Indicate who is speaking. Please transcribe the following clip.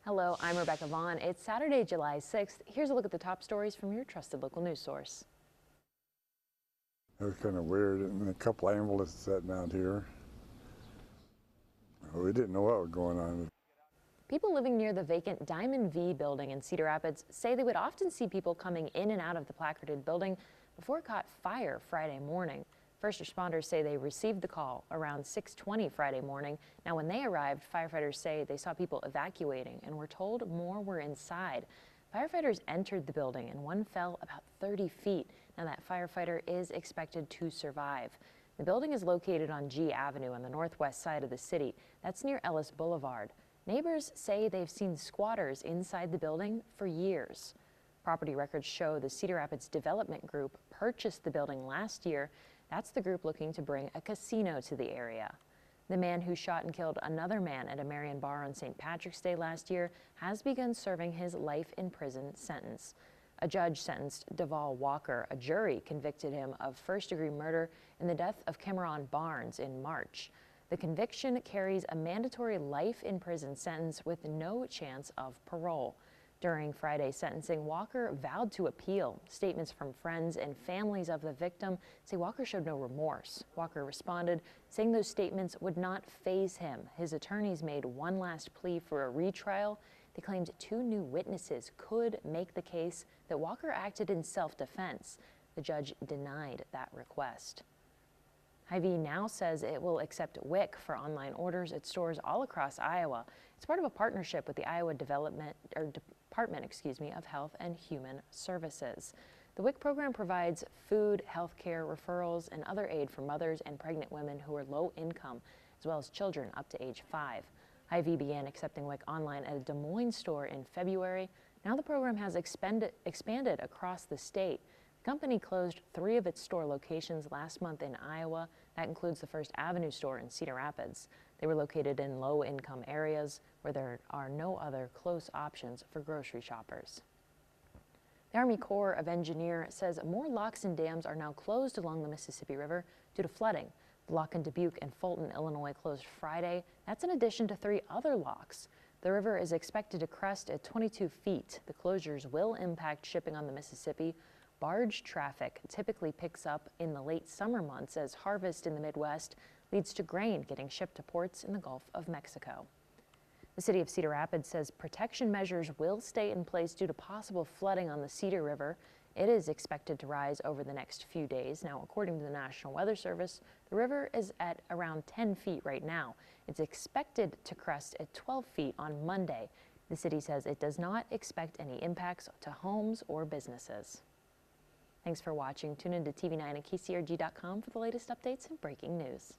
Speaker 1: Hello, I'm Rebecca Vaughn. It's Saturday, July 6th. Here's a look at the top stories from your trusted local news source.
Speaker 2: It was kind of weird, and a couple ambulances sitting out here. We didn't know what was going on.
Speaker 1: People living near the vacant Diamond V building in Cedar Rapids say they would often see people coming in and out of the placarded building before it caught fire Friday morning. First responders say they received the call around 6:20 Friday morning. Now, when they arrived, firefighters say they saw people evacuating and were told more were inside. Firefighters entered the building and one fell about 30 feet. Now, that firefighter is expected to survive. The building is located on G Avenue on the northwest side of the city. That's near Ellis Boulevard. Neighbors say they've seen squatters inside the building for years. Property records show the Cedar Rapids Development Group purchased the building last year. That's the group looking to bring a casino to the area. The man who shot and killed another man at a Marion bar on St. Patrick's Day last year has begun serving his life in prison sentence. A judge sentenced Deval Walker. A jury convicted him of first-degree murder in the death of Cameron Barnes in March. The conviction carries a mandatory life in prison sentence with no chance of parole. During Friday's sentencing, Walker vowed to appeal. Statements from friends and families of the victim say Walker showed no remorse. Walker responded, saying those statements would not faze him. His attorneys made one last plea for a retrial. They claimed two new witnesses could make the case that Walker acted in self-defense. The judge denied that request. Hy-Vee now says it will accept WIC for online orders at stores all across Iowa. It's part of a partnership with the Iowa Department of Health and Human Services. The WIC program provides food, health care, referrals, and other aid for mothers and pregnant women who are low income, as well as children up to age 5. Hy-Vee began accepting WIC online at a Des Moines store in February. Now the program has expanded across the state. The company closed 3 of its store locations last month in Iowa. That includes the First Avenue store in Cedar Rapids. They were located in low-income areas where there are no other close options for grocery shoppers. The Army Corps of Engineers says more locks and dams are now closed along the Mississippi River due to flooding. The lock in Dubuque and Fulton, Illinois closed Friday. That's in addition to 3 other locks. The river is expected to crest at 22 feet. The closures will impact shipping on the Mississippi. Barge traffic typically picks up in the late summer months as harvest in the Midwest leads to grain getting shipped to ports in the Gulf of Mexico. The city of Cedar Rapids says protection measures will stay in place due to possible flooding on the Cedar River. It is expected to rise over the next few days. Now, according to the National Weather Service, the river is at around 10 feet right now. It's expected to crest at 12 feet on Monday. The city says it does not expect any impacts to homes or businesses. Thanks for watching. Tune into TV9 and KCRG.com for the latest updates and breaking news.